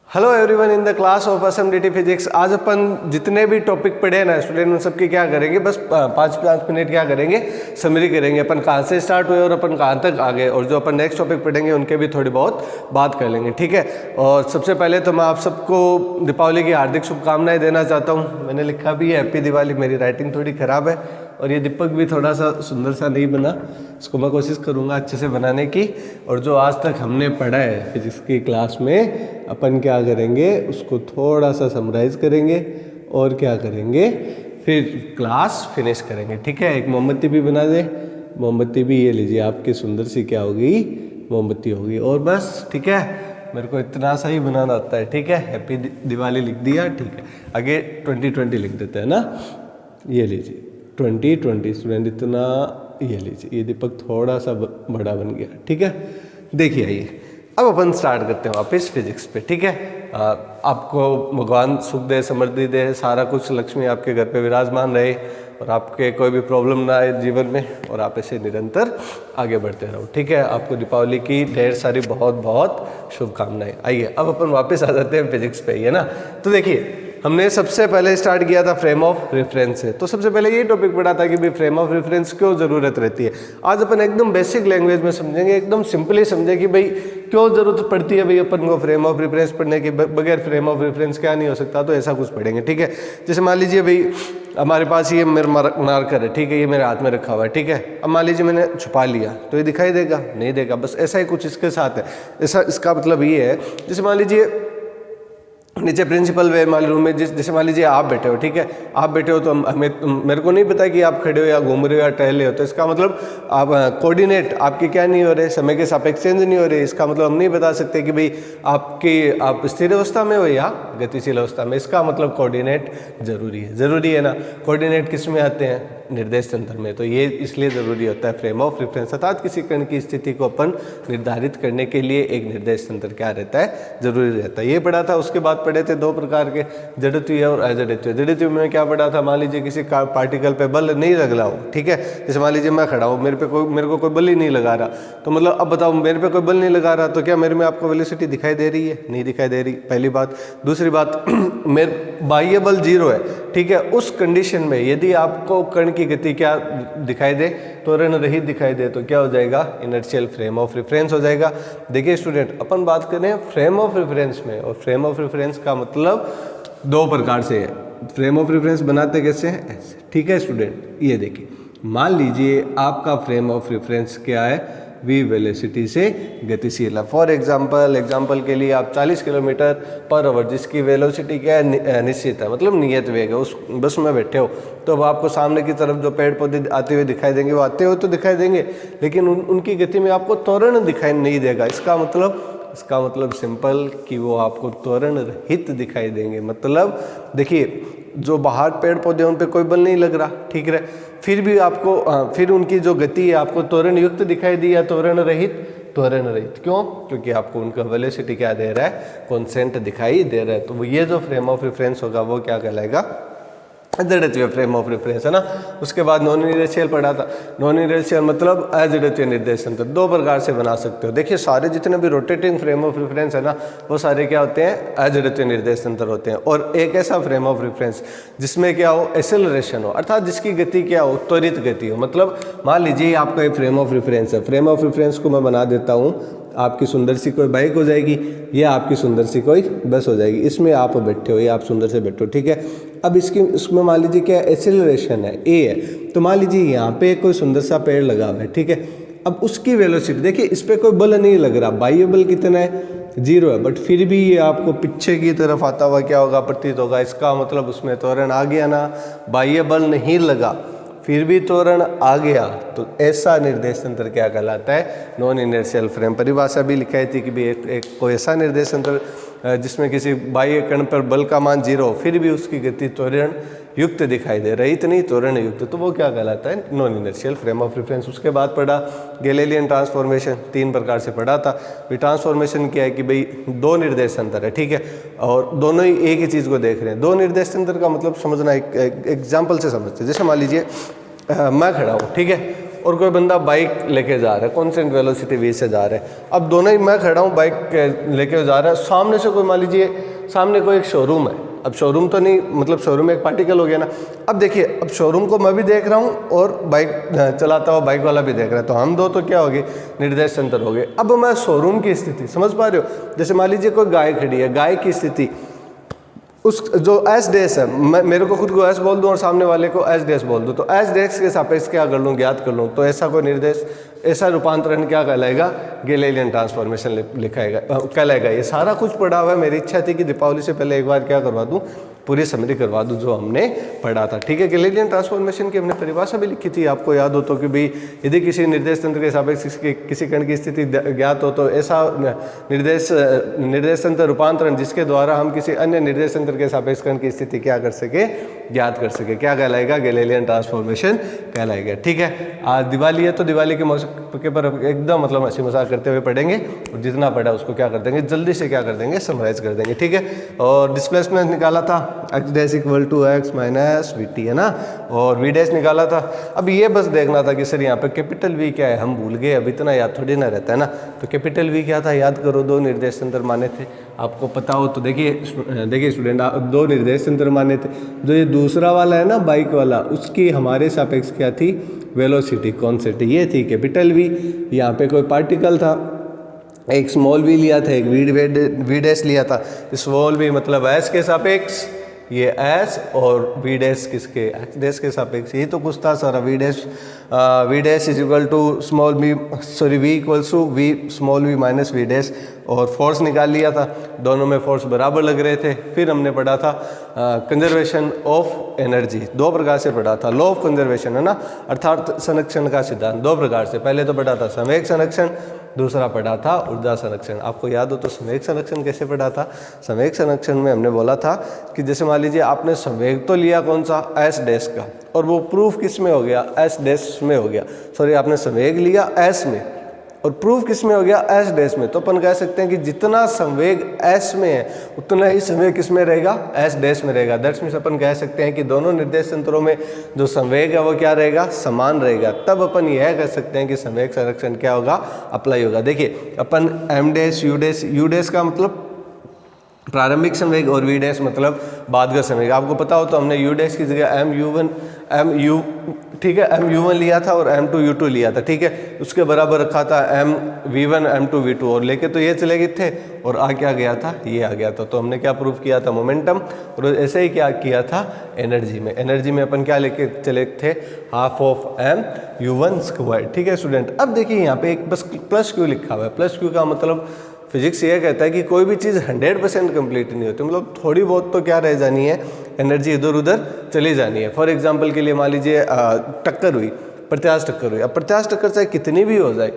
Hello everyone in the class of SMDT physics. आज अपन जितने भी टॉपिक पढ़े ना स्टूडेंट, उन सबकी क्या करेंगे, बस 5 मिनट क्या करेंगे, समरी करेंगे। अपन कहाँ से स्टार्ट हुए और अपन कहाँ तक आ गए, और जो अपन नेक्स्ट टॉपिक पढ़ेंगे उनके भी थोड़ी बहुत बात कर लेंगे, ठीक है। और सबसे पहले तो मैं आप सबको दीपावली की हार्दिक शुभकामनाएं देना चाहता हूँ। मैंने लिखा भी है हैप्पी दिवाली, मेरी राइटिंग थोड़ी ख़राब है और ये दीपक भी थोड़ा सा सुंदर सा नहीं बना, इसको मैं कोशिश करूँगा अच्छे से बनाने की। और जो आज तक हमने पढ़ा है फिजिक्स की क्लास में, अपन क्या करेंगे उसको थोड़ा सा समराइज करेंगे और क्या करेंगे फिर क्लास फिनिश करेंगे, ठीक है। एक मोमबत्ती भी बना दे, मोमबत्ती भी ये लीजिए आपकी सुंदर सी क्या होगी, मोमबत्ती होगी। और बस ठीक है, मेरे को इतना सा ही बनाना आता है, ठीक है। हैप्पी दिवाली लिख दिया, ठीक है। आगे 2020 लिख देते हैं ना, ये लीजिए 2020 स्टूडेंट, इतना ये लीजिए। ये दीपक थोड़ा सा बड़ा बन गया, ठीक है। देखिए आइए अब अपन स्टार्ट करते हैं वापस फिजिक्स पे, ठीक है। आपको भगवान सुख दे, समृद्धि दे, सारा कुछ लक्ष्मी आपके घर पे विराजमान रहे और आपके कोई भी प्रॉब्लम ना आए जीवन में, और आप ऐसे निरंतर आगे बढ़ते रहो, ठीक है। आपको दीपावली की ढेर सारी बहुत बहुत शुभकामनाएं। आइए अब अपन वापस आ जाते हैं फिजिक्स पे, है ना। तो देखिए हमने सबसे पहले स्टार्ट किया था फ्रेम ऑफ रेफरेंस से। तो सबसे पहले ये टॉपिक पढ़ा था कि भाई फ्रेम ऑफ रेफरेंस क्यों ज़रूरत रहती है। आज अपन एकदम बेसिक लैंग्वेज में समझेंगे, एकदम सिंपली समझें कि भाई क्यों ज़रूरत पड़ती है भाई अपन को फ्रेम ऑफ रेफरेंस पढ़ने के बगैर फ्रेम ऑफ रेफरेंस क्या नहीं हो सकता। तो ऐसा कुछ पढ़ेंगे, ठीक है। जैसे मान लीजिए भाई हमारे पास ये मेरा मार्कर है, ठीक है, ये मेरे हाथ में रखा हुआ है, ठीक है। अब मान लीजिए मैंने छुपा लिया तो ये दिखाई देगा, नहीं देगा। बस ऐसा ही कुछ इसके साथ है। ऐसा इसका मतलब ये है, जैसे मान लीजिए नीचे प्रिंसिपल वे मान रूम में जैसे मान लीजिए आप बैठे हो, ठीक है। आप बैठे हो तो मेरे को नहीं पता कि आप खड़े हो या घूम रहे हो या टहले हो। तो इसका मतलब आप कोऑर्डिनेट आपके क्या नहीं हो रहे, समय के सापेक्ष चेंज नहीं हो रहे। इसका मतलब हम नहीं बता सकते कि भाई आप स्थिर अवस्था में हो या गतिशील अवस्था में। इसका मतलब कोऑर्डिनेट जरूरी है ना। कोऑर्डिनेट किस में आते हैं, निर्देश तंत्र में। तो ये इसलिए ज़रूरी होता है फ्रेम ऑफ रेफरेंस, अर्थात किसी कण की स्थिति को अपन निर्धारित करने के लिए एक निर्देश तंत्र क्या रहता है, जरूरी रहता है। ये पढ़ा था। उसके बाद पढ़े थे दो प्रकार के, जड़त्वीय और अजड़त्वीय। जड़त्वीय में क्या पढ़ा था, मान लीजिए किसी पार्टिकल पे बल नहीं लग रहा हो, ठीक है। जैसे मान लीजिए मैं खड़ा हूँ, मेरे को कोई बल ही नहीं लगा रहा, तो मतलब अब बताओ मेरे पे कोई बल नहीं लगा रहा तो क्या मेरे में आपको वेलोसिटी दिखाई दे रही है, नहीं दिखाई दे रही, पहली बात। दूसरी बात मेरे बाह्य बल 0 है, ठीक है। उस कंडीशन में यदि आपको कण की गति क्या दिखाई दे, त्वरण रहित दिखाई दे, तो क्या हो जाएगा, इनर्शियल फ्रेम ऑफ रेफरेंस हो जाएगा। देखिए स्टूडेंट, अपन बात करें फ्रेम ऑफ रेफरेंस में, और फ्रेम ऑफ रेफरेंस का मतलब दो प्रकार से है। फ्रेम ऑफ रेफरेंस बनाते कैसे हैं, ऐसे, ठीक है स्टूडेंट। ये देखिए मान लीजिए आपका फ्रेम ऑफ रेफरेंस क्या है, v वेलोसिटी से गतिशील है। फॉर एग्जाम्पल के लिए आप 40 किलोमीटर पर आवर, जिसकी वेलोसिटी क्या है, निश्चित है, मतलब नियत वेग है, उस बस में बैठे हो, तो अब आपको सामने की तरफ जो पेड़ पौधे आते हुए दिखाई देंगे, वो आते हुए तो दिखाई देंगे, लेकिन उनकी गति में आपको त्वरण दिखाई नहीं देगा। इसका मतलब सिंपल कि वो आपको त्वरण रहित दिखाई देंगे। मतलब देखिए जो बाहर पेड़ पौधे उन पे कोई बल नहीं लग रहा, ठीक है, फिर भी आपको फिर उनकी जो गति है आपको त्वरण युक्त दिखाई दी या त्वरण रहित। क्यों, क्योंकि आपको उनका वेलोसिटी क्या दे रहा है, कांस्टेंट दिखाई दे रहा है। तो वो ये जो फ्रेम ऑफ रेफरेंस होगा वो क्या कहलाएगा, जड़त्वीय फ्रेम ऑफ रेफरेंस, है ना। उसके बाद नॉन इनर्शियल पढ़ा था। नॉन इनर्शियल मतलब अजड़त्वीय निर्देश तंत्र, दो प्रकार से बना सकते हो। देखिए सारे जितने भी रोटेटिंग फ्रेम ऑफ रेफरेंस है ना, वो सारे क्या होते हैं, अजड़त्वीय निर्देश तंत्र होते हैं। और एक ऐसा फ्रेम ऑफ रेफरेंस जिसमें क्या हो, एक्सेलरेशन हो, अर्थात जिसकी गति क्या हो, त्वरित गति हो। मतलब मान लीजिए आपका एक फ्रेम ऑफ रेफरेंस है, फ्रेम ऑफ रेफरेंस को मैं बना देता हूँ, आपकी सुंदर सी कोई बाइक हो जाएगी या आपकी सुंदर सी कोई बस हो जाएगी, इसमें आप बैठे हो या आप सुंदर से बैठो, ठीक है। अब इसमें मान लीजिए क्या एक्सेलरेशन है, ए है, तो मान लीजिए यहाँ पे कोई सुंदर सा पेड़ लगा हुआ है, ठीक है। अब उसकी वेलोसिटी देखिए, इस पर कोई बल नहीं लग रहा, बाह्य बल कितना है, 0 है, बट फिर भी ये आपको पीछे की तरफ आता हुआ क्या होगा, प्रतीत होगा। इसका मतलब उसमें त्वरण आ गया ना, बाह्य बल नहीं लगा फिर भी त्वरण आ गया, तो ऐसा निर्देश तंत्र क्या कहलाता है, नॉन इनर्शियल फ्रेम। परिभाषा भी लिखाई थी कि भी एक कोई ऐसा निर्देश तंत्र जिसमें किसी बाह्य कण पर बल का मान 0 हो, फिर भी उसकी गति त्वरण युक्त दिखाई दे, रहित नहीं त्वरण युक्त, तो वो क्या कहलाता है, non inertial frame of reference. उसके बाद पढ़ा गैलीलियन ट्रांसफॉर्मेशन, 3 प्रकार से पढ़ा था। ट्रांसफॉर्मेशन क्या है कि भाई दो निर्देश तंत्र है, ठीक है, और दोनों ही एक ही चीज़ को देख रहे हैं। दो निर्देश तंत्र का मतलब समझना एक एग्जाम्पल से समझते हैं। जैसे मान लीजिए मैं खड़ा हूँ, ठीक है, और कोई बंदा बाइक लेके जा रहा है, कॉन्स्टेंट वेलोसिटी v से जा रहा है। अब दोनों ही, मैं खड़ा हूँ, बाइक लेके जा रहा है, सामने से कोई, मान लीजिए सामने कोई एक शोरूम है। अब शोरूम तो नहीं, मतलब शोरूम में एक पार्टिकल हो गया ना। अब देखिए, अब शोरूम को मैं भी देख रहा हूँ और बाइक चलाता हुआ बाइक वाला भी देख रहा है, तो हम दो तो क्या हो गए, निर्देश तंत्र हो गए। अब मैं शोरूम की स्थिति समझ पा रहे हो, जैसे मान लीजिए कोई गाय खड़ी है, गाय की स्थिति उस जो एस डैश है, मैं मेरे को खुद को एस बोल दूं और सामने वाले को एस डैश बोल दूं, तो एस डैश के सापेक्ष क्या कर लूँ, ज्ञात कर लूँ, तो ऐसा कोई निर्देश, ऐसा रूपांतरण क्या कहलाएगा, गैलीलियन ट्रांसफॉर्मेशन लिखाएगा, कहलाएगा। ये सारा कुछ पढ़ा हुआ है। मेरी इच्छा थी कि दीपावली से पहले एक बार क्या करवा दूं, पूरी समरी करवा दूं जो हमने पढ़ा था। ठीक है, गैलीलियन ट्रांसफॉर्मेशन की हमने परिभाषा भी लिखी थी, आपको याद हो तो, कि भाई यदि किसी निर्देश तंत्र के सापेक्ष किसी कण की स्थिति ज्ञात हो तो ऐसा निर्देश तंत्र रूपांतरण जिसके द्वारा हम किसी अन्य निर्देश तंत्र के सापेक्ष कण की स्थिति क्या कर सके, ज्ञात कर सके, क्या कहलाएगा, गैलीलियन ट्रांसफॉर्मेशन कहलाएगा। ठीक है, आज दिवाली है तो दिवाली के मौके पर एकदम मतलब हंसी मजाक करते हुए पढ़ेंगे, और जितना पढ़ा उसको क्या कर देंगे, जल्दी से क्या कर देंगे, समराइज कर देंगे। ठीक है, और डिस्प्लेसमेंट निकाला था x dash equal to x minus V T, है ना, और v डैश निकाला था। अब ये बस देखना था कि सर यहाँ पे कैपिटल V क्या है, हम भूल गए, अब इतना याद थोड़ी ना रहता है ना। तो कैपिटल V क्या था, याद करो, दो निर्देश तंत्र माने थे, आपको पता हो तो। देखिए स्टूडेंट, दो निर्देश तंत्र माने थे। जो ये दूसरा वाला है ना, बाइक वाला, उसकी हमारे सापेक्ष क्या थी, वेलोसिटी कॉन्स्टेंट, ये थी कैपिटल V। यहाँ पे कोई पार्टिकल था, एक स्मॉल v लिया था, एक v डैश लिया था। स्मॉल v मतलब s के सापेक्ष, ये s, और v डैश किसके, x डैश के सापेक्ष। यही तो कुछ था सारा। v डैश is equal to small v, sorry v equals to v small v minus v dash, और फोर्स निकाल लिया था, दोनों में फोर्स बराबर लग रहे थे। फिर हमने पढ़ा था कंजर्वेशन ऑफ एनर्जी, दो प्रकार से पढ़ा था, लॉ ऑफ कंजर्वेशन, है ना, अर्थात संरक्षण का सिद्धांत, दो प्रकार से। पहले तो पढ़ा था संवेग संरक्षण, दूसरा पढ़ा था ऊर्जा संरक्षण। आपको याद हो तो संवेग संरक्षण कैसे पढ़ा था, संवेग संरक्षण में हमने बोला था कि जैसे मान लीजिए आपने संवेग तो लिया कौन सा, एस डैश का, और वो प्रूफ किस में हो गया, एस डैश में हो गया, सॉरी आपने संवेग लिया एस में और प्रूफ किस में हो गया, एस डैश में। तो अपन कह सकते हैं कि जितना संवेग एस में है उतना ही संवेग किस में रहेगा, एस डैश में रहेगा। दैट्स मीन्स अपन कह सकते हैं कि दोनों निर्देश तंत्रों में जो संवेग है वो क्या रहेगा, समान रहेगा। तब अपन यह कह सकते हैं कि संवेग संरक्षण क्या होगा, अप्लाई होगा। देखिए अपन एम डैश यू डैश का मतलब प्रारंभिक संवेग और वी डैश मतलब बाद का संवेग। आपको पता हो तो हमने यू डैश की जगह ठीक है mu1 लिया था और m2u2 लिया था। ठीक है, उसके बराबर रखा था mv1 m2v2, और लेके तो ये चले गए थे और आ क्या गया था, ये आ गया था। तो हमने क्या प्रूफ किया था, मोमेंटम, और ऐसे ही क्या किया था, एनर्जी में। एनर्जी में अपन क्या लेके चले थे, हाफ ऑफ mu1 स्क्वायर। ठीक है स्टूडेंट, अब देखिए यहाँ पे एक बस प्लस क्यू लिखा हुआ है। प्लस क्यू का मतलब फिजिक्स ये कहता है कि कोई भी चीज़ 100% कंप्लीट नहीं होती, मतलब थोड़ी बहुत तो क्या रह जानी है, एनर्जी इधर उधर चली जानी है। फॉर एग्जांपल के लिए मान लीजिए टक्कर हुई, प्रत्याश टक्कर हुई। अब प्रत्याश टक्कर चाहे कितनी भी हो जाए,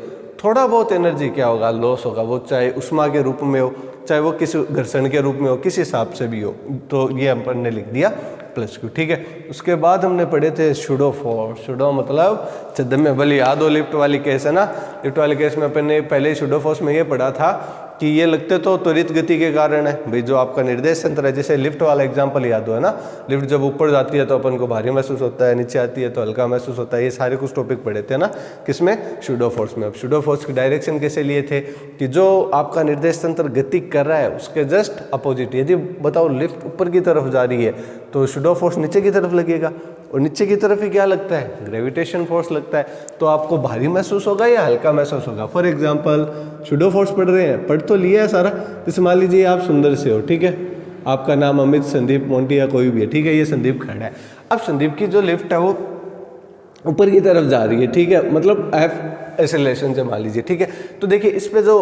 थोड़ा बहुत एनर्जी क्या होगा, लॉस होगा। वो चाहे उष्मा के रूप में हो, चाहे वो किसी घर्षण के रूप में हो, किस हिसाब से भी हो। तो ये अपन ने लिख दिया प्लस क्यू। ठीक है, उसके बाद हमने पढ़े थे शूडो फोर्स। शूडो मतलब छद्म बल, याद हो लिफ्ट वाली केस है ना, लिफ्ट वाले केस में अपन ने पहले ही शूडो फोर्स में ये पढ़ा था कि ये लगते तो त्वरित गति के कारण है। भाई जो आपका निर्देश तंत्र है, जैसे लिफ्ट वाला एग्जांपल याद हो है ना, लिफ्ट जब ऊपर जाती है तो अपन को भारी महसूस होता है, नीचे आती है तो हल्का महसूस होता है। ये सारे कुछ टॉपिक पढ़े थे ना, किसमें, शूडो फोर्स में। अब शूडो फोर्स की डायरेक्शन कैसे लिए थे कि जो आपका निर्देश तंत्र गति कर रहा है उसके जस्ट अपोजिट, यदि बताओ लिफ्ट ऊपर की तरफ जा रही है तो शूडो फोर्स नीचे की तरफ लगेगा, और नीचे की तरफ ही क्या लगता है, ग्रेविटेशन फोर्स लगता है। तो आपको भारी महसूस होगा या हल्का महसूस होगा। फॉर एग्जांपल शूडो फोर्स पढ़ रहे हैं, पढ़ तो लिया है सारा। जैसे मान लीजिए आप सुंदर से हो, ठीक है, आपका नाम अमित, संदीप, मोंटी या कोई भी है। ठीक है, ये संदीप खड़ा है। अब संदीप की जो लिफ्ट है वो ऊपर की तरफ जा रही है। ठीक है, मतलब एफ एक्सेलरेशन से मान लीजिए। ठीक है, तो देखिए इस पे जो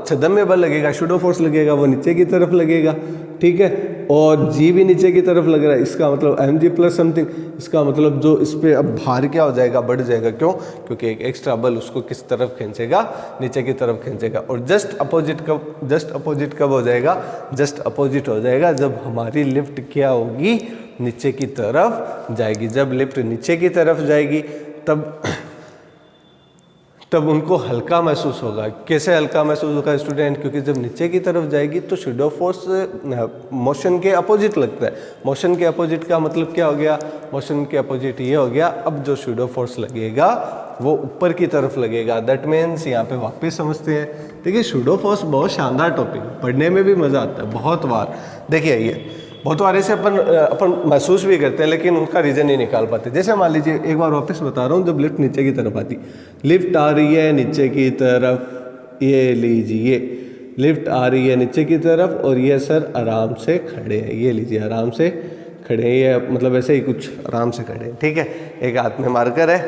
छद्म बल लगेगा, शूडो फोर्स लगेगा, वो नीचे की तरफ लगेगा। ठीक है, और जी भी नीचे की तरफ लग रहा है, इसका मतलब एम जी प्लस समथिंग, इसका मतलब जो इस पे अब भार क्या हो जाएगा, बढ़ जाएगा। क्यों, क्योंकि एक एक्स्ट्रा बल उसको किस तरफ खींचेगा, नीचे की तरफ खींचेगा। और जस्ट अपोजिट कब हो जाएगा, जस्ट अपोजिट हो जाएगा जब हमारी लिफ्ट क्या होगी, नीचे की तरफ जाएगी। जब लिफ्ट नीचे की तरफ जाएगी तब उनको हल्का महसूस होगा। कैसे हल्का महसूस होगा स्टूडेंट, क्योंकि जब नीचे की तरफ जाएगी तो शूडो फोर्स मोशन के अपोजिट लगता है। मोशन के अपोजिट का मतलब क्या हो गया, मोशन के अपोजिट ये हो गया। अब जो शूडो फोर्स लगेगा वो ऊपर की तरफ लगेगा। दैट मीन्स यहाँ पे वापस समझते हैं। देखिए सूडो फोर्स बहुत शानदार टॉपिक, पढ़ने में भी मज़ा आता है बहुत बार। देखिए ये बहुत बार ऐसे अपन महसूस भी करते हैं लेकिन उनका रीज़न ही निकाल पाते। जैसे मान लीजिए एक बार वापस बता रहा हूँ, जब लिफ्ट नीचे की तरफ आती, लिफ्ट आ रही है नीचे की तरफ, ये लीजिए लिफ्ट आ रही है नीचे की तरफ और ये सर आराम से खड़े हैं, ये लीजिए आराम से खड़े हैं, ये मतलब ऐसे ही कुछ आराम से खड़े हैं, ठीक है। एक हाथ में मार्कर है,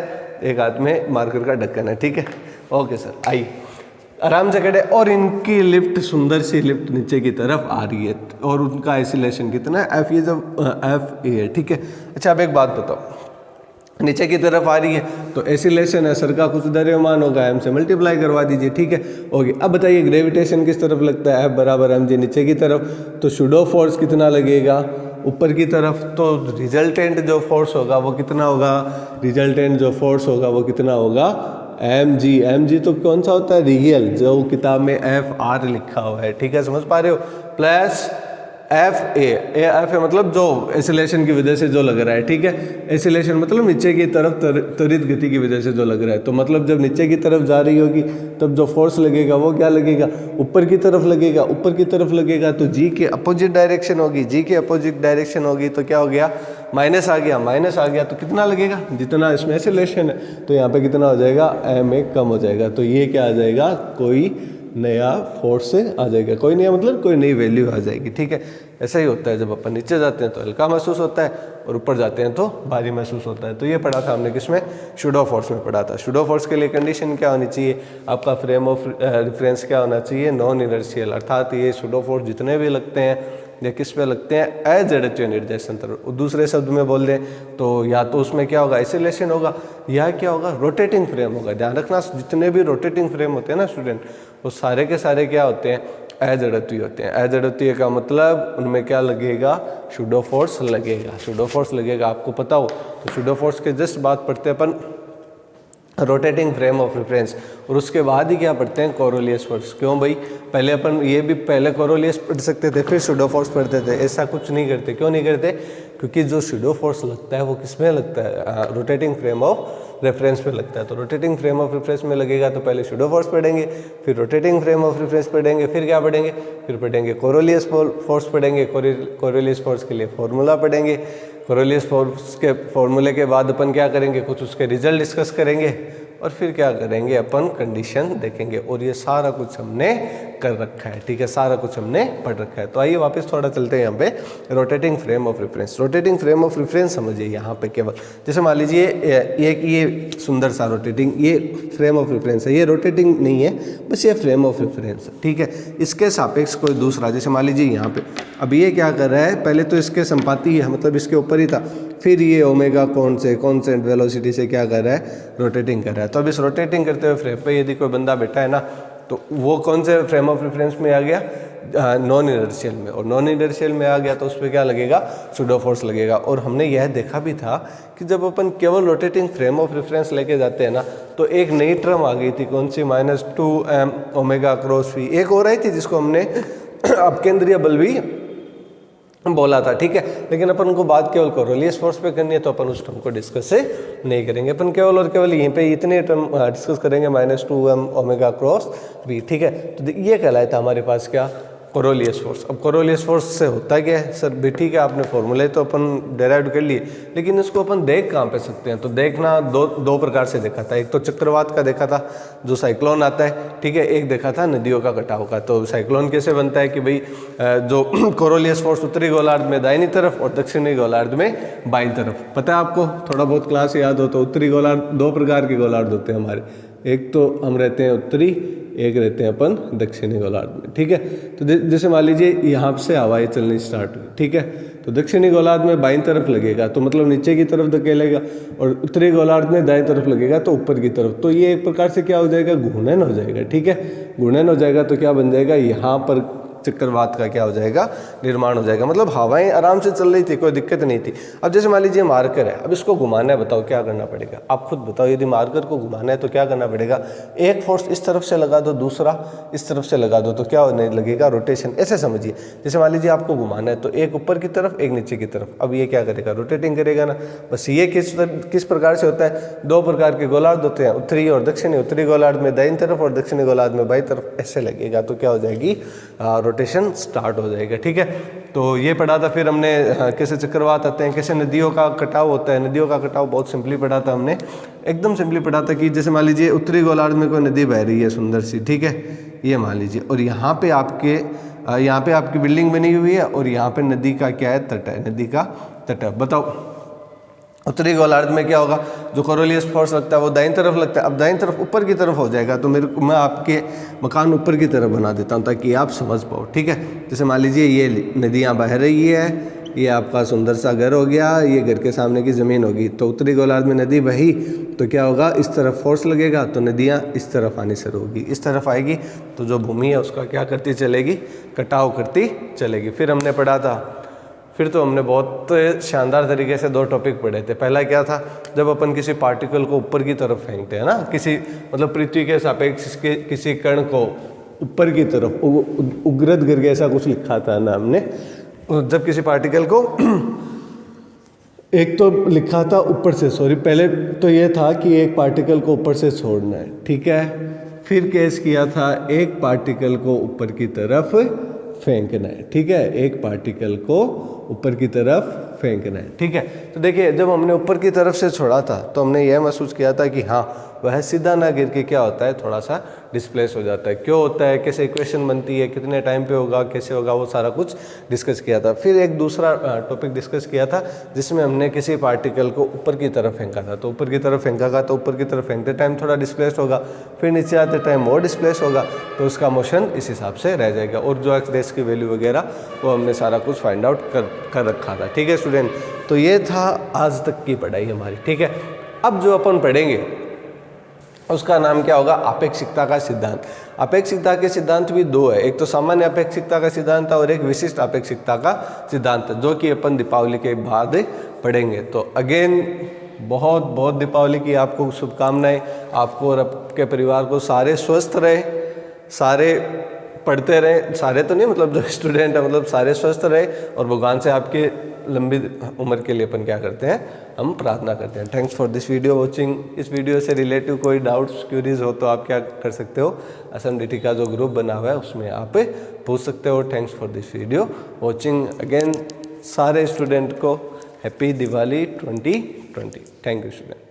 एक हाथ में मार्कर का ढक्कन है, ठीक है। ओके सर, आइए आराम से खड़े और इनकी लिफ्ट, सुंदर सी लिफ्ट नीचे की तरफ आ रही है और उनका आइसोलेशन कितना है, एफ, ये जब एफ ए है, ठीक है। अच्छा अब एक बात बताओ, नीचे की तरफ आ रही है तो एसिलेशन है सर का कुछ द्रव्यमान होगा, एम से मल्टीप्लाई करवा दीजिए, ठीक है। ओके अब बताइए ग्रेविटेशन किस तरफ लगता है, एफ बराबर एम जी, नीचे की तरफ, तो सूडो फोर्स कितना लगेगा ऊपर की तरफ, तो रिजल्टेंट जो फोर्स होगा वो कितना होगा, रिजल्टेंट जो फोर्स होगा वो कितना होगा, एम जी। एम जी तो कौन सा होता है, रियल, जो किताब में एफ आर लिखा हुआ है, ठीक है, समझ पा रहे हो, plus F A, F A मतलब जो एसिलेशन की वजह से जो लग रहा है, ठीक है। एसिलेशन मतलब नीचे की तरफ त्वरित गति की वजह से जो लग रहा है, तो मतलब जब नीचे की तरफ जा रही होगी तब जो फोर्स लगेगा वो क्या लगेगा, ऊपर की तरफ लगेगा, ऊपर की तरफ लगेगा तो जी के अपोजिट डायरेक्शन होगी, जी के अपोजिट डायरेक्शन होगी तो क्या हो गया, माइनस आ गया, माइनस आ गया तो कितना लगेगा, जितना इसमें एसिलेशन है तो यहाँ पे कितना हो जाएगा, एम ए कम हो जाएगा, तो ये क्या आ जाएगा, कोई नया फोर्स से आ जाएगा, कोई नया मतलब कोई नई वैल्यू आ जाएगी, ठीक है। ऐसा ही होता है, जब अपन नीचे जाते हैं तो हल्का महसूस होता है और ऊपर जाते हैं तो भारी महसूस होता है। तो ये पढ़ा था हमने किसमें, सूडो फोर्स में पढ़ा था। सूडो फोर्स के लिए कंडीशन क्या होनी चाहिए, आपका फ्रेम ऑफ रेफरेंस क्या होना चाहिए, नॉन इनर्शियल, अर्थात ये सूडो फोर्स जितने भी लगते हैं या किस पे लगते हैं, अजड़त्वीय निर्देशन तरफ। दूसरे शब्द में बोल दें तो या तो उसमें क्या होगा, आइसोलेशन होगा, या क्या होगा, रोटेटिंग फ्रेम होगा। ध्यान रखना जितने भी रोटेटिंग फ्रेम होते हैं ना स्टूडेंट, वो सारे के सारे क्या होते हैं, अजड़त्वीय होते हैं। अजड़त्वीय का मतलब उनमें क्या लगेगा, सूडो फोर्स लगेगा, सूडो फोर्स लगेगा। आपको पता हो तो सूडो फोर्स के जस्ट बात पढ़ते हैं अपन रोटेटिंग फ्रेम ऑफ रेफरेंस, और उसके बाद ही क्या पढ़ते हैं, कोरोलियस फोर्स। क्यों भाई, पहले अपन ये भी पहले कोरोलियस पढ़ सकते थे फिर सूडो फोर्स पढ़ते थे, ऐसा कुछ नहीं करते। क्यों नहीं करते, क्योंकि जो सूडो फोर्स लगता है वो किस में लगता है, रोटेटिंग फ्रेम ऑफ रेफरेंस में लगता है। तो रोटेटिंग फ्रेम ऑफ रेफरेंस में लगेगा तो पहले सूडो फोर्स पढ़ेंगे, फिर रोटेटिंग फ्रेम ऑफ रेफरेंस पढ़ेंगे, फिर क्या पढ़ेंगे, फिर पढ़ेंगे कोरोलियस फोर्स पढ़ेंगे। कोरोलियस फोर्स के लिए फॉर्मूला पढ़ेंगे, कोरोलियस फोर्स के फॉर्मूले के बाद अपन क्या करेंगे, कुछ उसके रिजल्ट डिस्कस करेंगे और फिर क्या करेंगे, अपन कंडीशन देखेंगे। और ये सारा कुछ हमने कर रखा है, ठीक है, सारा कुछ हमने पढ़ रखा है। तो आइए वापस थोड़ा चलते हैं यहाँ पे, rotating frame of reference. Rotating frame of reference समझिए यहाँ पे केवल, जैसे मान लीजिए ये सुंदर सा रोटेटिंग, ये फ्रेम ऑफ रेफरेंस है, ये रोटेटिंग नहीं है, बस ये फ्रेम ऑफ रेफरेंस है, ठीक है। इसके सापेक्ष कोई दूसरा, जैसे मान लीजिए यहाँ पे, अब ये क्या कर रहा है, पहले तो इसके संपाती है, मतलब इसके ऊपर ही था, फिर ये ओमेगा कांस्टेंट वेलोसिटी से क्या कर रहा है, रोटेटिंग कर रहा है। तो अब इस रोटेटिंग करते हुए फ्रेम पे यदि कोई बंदा बैठा है ना, तो वो कौन से फ्रेम ऑफ रेफरेंस में आ गया, नॉन इनर्शियल में, और नॉन इनर्शियल में आ गया तो उस पर क्या लगेगा, सूडो फोर्स लगेगा। और हमने यह देखा भी था कि जब अपन केवल रोटेटिंग फ्रेम ऑफ रेफरेंस लेके जाते हैं ना, तो एक नई टर्म आ गई थी, कौन सी, -2m ओमेगा क्रॉस v, एक और आई थी जिसको हमने अपकेंद्रीय बल भी बोला था, ठीक है। लेकिन अपन को बात केवल कोरोलियस फोर्स पे करनी है तो अपन उस टर्म को डिस्कस से नहीं करेंगे, अपन केवल और केवल यहीं पे इतने टर्म डिस्कस करेंगे, -2m ओमेगा क्रॉस v, ठीक है। तो ये कहलाता है हमारे पास क्या, कोरोलियस फोर्स। अब कोरोलियस फोर्स से होता क्या है सर, भी ठीक है, आपने फॉर्मूले तो अपन डेराइव कर लिए, लेकिन इसको अपन देख कहाँ पे सकते हैं, तो देखना दो प्रकार से देखा था। एक तो चक्रवात का देखा था, जो साइक्लोन आता है, ठीक है, एक देखा था नदियों का कटाव का। तो साइक्लोन कैसे बनता है कि भाई जो कोरोलियस फोर्स उत्तरी गोलार्ध में दाहिनी तरफ और दक्षिणी गोलार्ध में बाईं तरफ, पता है आपको, थोड़ा बहुत क्लास याद हो तो, उत्तरी गोलार्ध, दो प्रकार के गोलार्ध होते हैं हमारे, एक तो हम रहते हैं उत्तरी, एक रहते हैं अपन दक्षिणी गोलार्ध में, ठीक है। तो जैसे मान लीजिए यहाँ से हवाएं चलनी स्टार्ट हुई, ठीक है, तो दक्षिणी गोलार्ध में बाईं तरफ लगेगा तो मतलब नीचे की तरफ धकेलेगा, और उत्तरी गोलार्ध में दाईं तरफ लगेगा तो ऊपर की तरफ। तो ये एक प्रकार से क्या हो जाएगा, घूर्णन हो जाएगा, ठीक है। घूर्णन हो जाएगा तो क्या बन जाएगा, यहाँ पर चक्रवात का क्या हो जाएगा, निर्माण हो जाएगा। मतलब हवाएं आराम से चल रही थी, कोई दिक्कत नहीं थी। अब जैसे मान लीजिए मार्कर है, अब इसको घुमाना है, बताओ क्या करना पड़ेगा, आप खुद बताओ। यदि मार्कर को घुमाना है तो क्या करना पड़ेगा, एक फोर्स इस तरफ से लगा दो, दूसरा इस तरफ से लगा दो, तो क्या होने लगेगा, रोटेशन। ऐसे समझिए, जैसे मान लीजिए आपको घुमाना है तो एक ऊपर की तरफ, एक नीचे की तरफ। अब ये क्या करेगा, रोटेटिंग करेगा ना। बस ये किस प्रकार से होता है, दो प्रकार के गोलार्ध होते हैं, उत्तरी और दक्षिणी। उत्तरी गोलार्ध में दाईं तरफ और दक्षिणी गोलार्ध में बाईं तरफ, ऐसे लगेगा तो क्या हो जाएगी, रोटेशन स्टार्ट हो जाएगा। ठीक है, तो ये पढ़ा था। फिर हमने कैसे चक्रवात आते हैं, कैसे नदियों का कटाव होता है। नदियों का कटाव बहुत सिंपली पढ़ा था हमने, एकदम सिंपली पढ़ा था कि जैसे मान लीजिए उत्तरी गोलार्ध में कोई नदी बह रही है सुंदर सी, ठीक है, ये मान लीजिए, और यहाँ पे आपकी बिल्डिंग बनी हुई है और यहाँ पे नदी का क्या है, तट है, नदी का तट है। बताओ उत्तरी गोलार्ध में क्या होगा, जो कोरोलियस फोर्स लगता है वो दाईं तरफ लगता है। अब दाईं तरफ ऊपर की तरफ हो जाएगा, तो मैं आपके मकान ऊपर की तरफ बना देता हूँ ताकि आप समझ पाओ। ठीक है, जैसे मान लीजिए ये नदियाँ बह रही है, ये आपका सुंदर सा घर हो गया, ये घर के सामने की ज़मीन होगी। तो उत्तरी गोलार्ध में नदी बही तो क्या होगा, इस तरफ फोर्स लगेगा तो नदियाँ इस तरफ आनी शुरू होगी, इस तरफ आएगी तो जो भूमि है उसका क्या करती चलेगी, कटाव करती चलेगी। फिर हमने पढ़ा था, फिर तो हमने बहुत शानदार तरीके से 2 टॉपिक पढ़े थे। पहला क्या था, जब अपन किसी पार्टिकल को ऊपर की तरफ फेंकते हैं ना, किसी मतलब पृथ्वी के सापेक्ष किसी कण को ऊपर की तरफ, उग्रत करके ऐसा कुछ लिखा था ना हमने। जब किसी पार्टिकल को एक तो लिखा था ऊपर से, सॉरी पहले तो ये था कि एक पार्टिकल को ऊपर से छोड़ना है, ठीक है। फिर केस किया था एक पार्टिकल को ऊपर की तरफ फेंकना है, ठीक है, एक पार्टिकल को ऊपर की तरफ फेंकना है, ठीक है। तो देखिए जब हमने ऊपर की तरफ से छोड़ा था तो हमने यह महसूस किया था कि हाँ वह सीधा ना गिर के क्या होता है, थोड़ा सा डिस्प्लेस हो जाता है। क्यों होता है, कैसे इक्वेशन बनती है, कितने टाइम पे होगा, कैसे होगा, वो सारा कुछ डिस्कस किया था। फिर एक दूसरा टॉपिक डिस्कस किया था जिसमें हमने किसी पार्टिकल को ऊपर की तरफ फेंका था। तो ऊपर की तरफ फेंका था तो ऊपर की तरफ फेंकते टाइम थोड़ा डिस्प्लेस होगा, फिर नीचे आते टाइम और डिस्प्लेस होगा, तो उसका मोशन इस हिसाब से रह जाएगा। और जो एक्स रेस की वैल्यू वगैरह वो हमने सारा कुछ फाइंड आउट कर रखा था, ठीक है स्टूडेंट। तो ये था आज तक की पढ़ाई हमारी, ठीक है। अब जो अपन पढ़ेंगे उसका नाम क्या होगा, अपेक्षिकता का सिद्धांत। अपेक्षिकता के सिद्धांत भी 2 है, एक तो सामान्य अपेक्षिकता का सिद्धांत है और एक विशिष्ट अपेक्षिकता का सिद्धांत है, जो कि अपन दीपावली के बाद पढ़ेंगे। तो अगेन बहुत बहुत दीपावली की आपको शुभकामनाएं, आपको और आपके परिवार को सारे स्वस्थ रहे, सारे पढ़ते रहें, सारे तो नहीं मतलब जो स्टूडेंट है मतलब सारे स्वस्थ रहे, और भगवान से आपके लंबी उम्र के लिए अपन क्या करते हैं, हम प्रार्थना करते हैं। Thanks for this video watching. इस वीडियो से रिलेटिव कोई डाउट्स क्यूरीज हो तो आप क्या कर सकते हो, SMDT का जो ग्रुप बना हुआ है उसमें आप पूछ सकते हो। Thanks for this video watching. Again सारे स्टूडेंट को happy Diwali 2020। Thank you student.